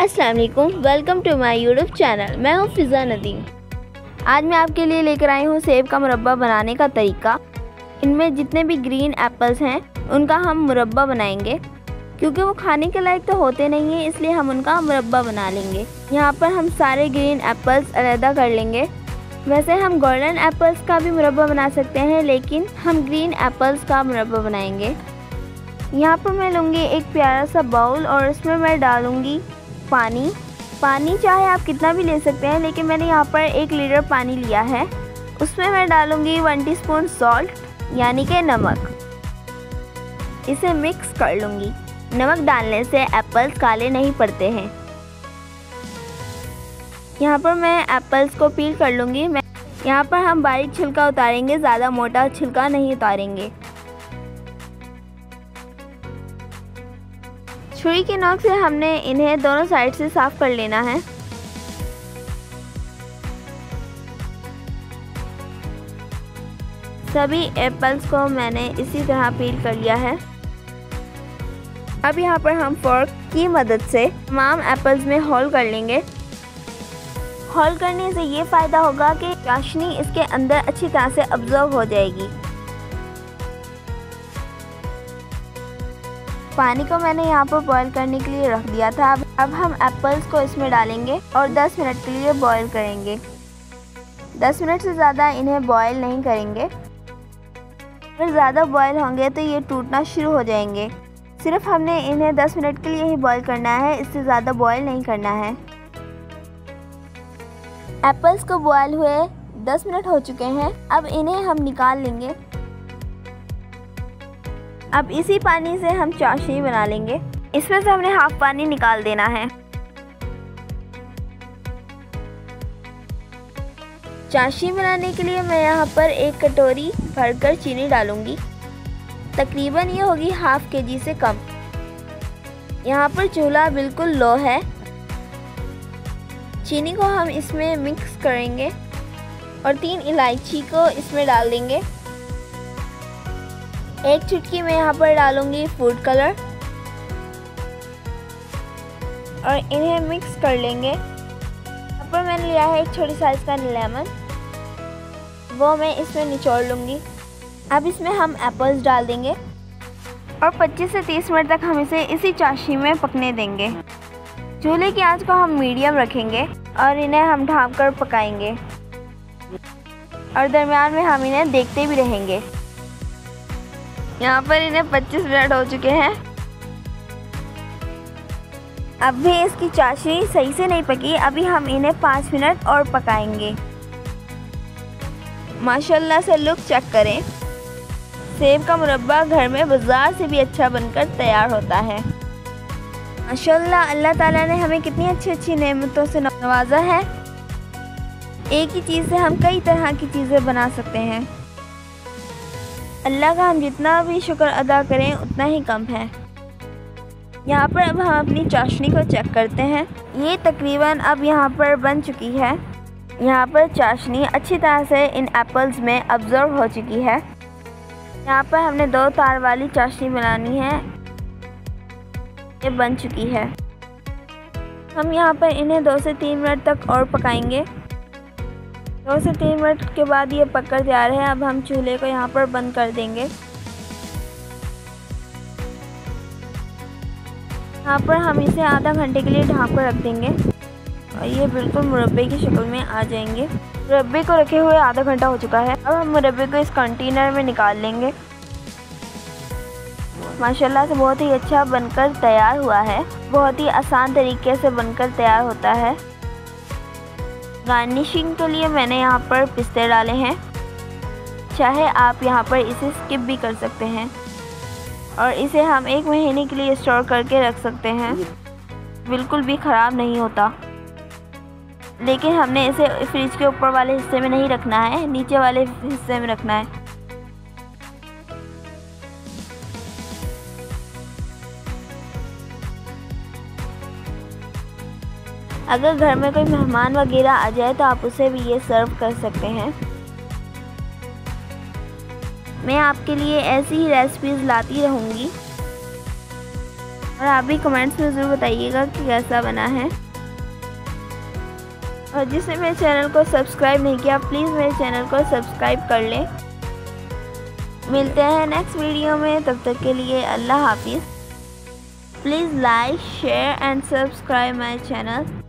अस्सलाम वालेकुम, welcome to my YouTube channel. मैं हूँ फिज़ा नदीम। आज मैं आपके लिए लेकर आई हूँ सेब का मुरब्बा बनाने का तरीका। इनमें जितने भी ग्रीन एप्पल्स हैं उनका हम मुरब्बा बनाएंगे, क्योंकि वो खाने के लायक तो होते नहीं हैं, इसलिए हम उनका मुरब्बा बना लेंगे। यहाँ पर हम सारे ग्रीन एप्पल्स अलहदा कर लेंगे। वैसे हम गोल्डन एप्पल्स का भी मुरब्बा बना सकते हैं, लेकिन हम ग्रीन एप्पल्स का मुरब्बा बनाएंगे। यहाँ पर मैं लूँगी एक प्यारा सा बाउल और उसमें मैं डालूँगी पानी चाहे आप कितना भी ले सकते हैं, लेकिन मैंने यहाँ पर 1 लीटर पानी लिया है। उसमें मैं डालूँगी 1 टीस्पून सॉल्ट यानी कि नमक। इसे मिक्स कर लूँगी। नमक डालने से एप्पल्स काले नहीं पड़ते हैं। यहाँ पर मैं एप्पल्स को पील कर लूँगी। यहाँ पर हम बारीक छिलका उतारेंगे, ज़्यादा मोटा छिलका नहीं उतारेंगे। छुरी की नोक से हमने इन्हें दोनों साइड से साफ़ कर लेना है। सभी एप्पल्स को मैंने इसी तरह पील कर लिया है। अब यहाँ पर हम फोर्क की मदद से तमाम एप्पल्स में होल कर लेंगे। होल करने से ये फ़ायदा होगा कि चाशनी इसके अंदर अच्छी तरह से अब्जॉर्ब हो जाएगी। पानी को मैंने यहाँ पर बॉईल करने के लिए रख दिया था। अब हम एप्पल्स को इसमें डालेंगे और 10 मिनट के लिए बॉईल करेंगे। 10 मिनट से ज़्यादा इन्हें बॉईल नहीं करेंगे। अगर ज़्यादा बॉईल होंगे तो ये टूटना शुरू हो जाएंगे। सिर्फ हमने इन्हें 10 मिनट के लिए ही बॉईल करना है, इससे ज़्यादा बॉईल नहीं करना है। एप्पल्स को बॉईल हुए 10 मिनट हो चुके हैं। अब इन्हें हम निकाल लेंगे। अब इसी पानी से हम चाशनी बना लेंगे। इसमें से हमने हाफ पानी निकाल देना है। चाशनी बनाने के लिए मैं यहाँ पर 1 कटोरी भरकर चीनी डालूंगी। तकरीबन ये होगी ½ kg से कम। यहाँ पर चूल्हा बिल्कुल लो है। चीनी को हम इसमें मिक्स करेंगे और 3 इलायची को इसमें डाल देंगे। 1 चुटकी मैं यहाँ पर डालूंगी फूड कलर और इन्हें मिक्स कर लेंगे। यहाँ पर मैंने लिया है एक छोटी साइज़ का लेमन, वो मैं इसमें निचोड़ लूँगी। अब इसमें हम एप्पल्स डाल देंगे और 25 से 30 मिनट तक हम इसे इसी चाशनी में पकने देंगे। चूल्हे की आंच को हम मीडियम रखेंगे और इन्हें हम ढक कर पकाएंगे और दरमियान में हम इन्हें देखते भी रहेंगे। यहाँ पर इन्हें 25 मिनट हो चुके हैं। अब भी इसकी चाशनी सही से नहीं पकी। अभी हम इन्हें 5 मिनट और पकाएंगे। माशाल्लाह से लुक चेक करें। सेब का मुरब्बा घर में बाज़ार से भी अच्छा बनकर तैयार होता है। माशाल्लाह, अल्लाह ताला ने हमें कितनी अच्छी अच्छी नेमतों से नवाजा है। एक ही चीज़ से हम कई तरह की चीज़ें बना सकते हैं। अल्लाह का हम जितना भी शुक्र अदा करें उतना ही कम है। यहाँ पर अब हम अपनी चाशनी को चेक करते हैं। ये तकरीबन अब यहाँ पर बन चुकी है। यहाँ पर चाशनी अच्छी तरह से इन एप्पल्स में अब्जॉर्ब हो चुकी है। यहाँ पर हमने 2 तार वाली चाशनी बनानी है। ये बन चुकी है। हम यहाँ पर इन्हें 2 से 3 मिनट तक और पकाएंगे। 2 से 3 मिनट के बाद ये पककर तैयार है। अब हम चूल्हे को यहाँ पर बंद कर देंगे। यहाँ पर हम इसे आधा घंटे के लिए ढक कर रख देंगे और ये बिल्कुल मुरब्बे की शक्ल में आ जाएंगे। मुरब्बे को रखे हुए आधा घंटा हो चुका है। अब हम मुरब्बे को इस कंटेनर में निकाल लेंगे। माशाल्लाह से बहुत ही अच्छा बनकर तैयार हुआ है। बहुत ही आसान तरीके से बनकर तैयार होता है। गार्निशिंग के लिए मैंने यहाँ पर पिस्ते डाले हैं। चाहे आप यहाँ पर इसे स्किप भी कर सकते हैं और इसे हम 1 महीने के लिए स्टोर करके रख सकते हैं। बिल्कुल भी ख़राब नहीं होता। लेकिन हमने इसे फ्रिज के ऊपर वाले हिस्से में नहीं रखना है, नीचे वाले हिस्से में रखना है। अगर घर में कोई मेहमान वगैरह आ जाए तो आप उसे भी ये सर्व कर सकते हैं। मैं आपके लिए ऐसी ही रेसिपीज़ लाती रहूँगी और आप भी कमेंट्स में ज़रूर बताइएगा कि कैसा बना है। और जिसने मेरे चैनल को सब्सक्राइब नहीं किया प्लीज़ मेरे चैनल को सब्सक्राइब कर लें। मिलते हैं नेक्स्ट वीडियो में, तब तक के लिए अल्लाह हाफिज़। Please like, share and subscribe my channel.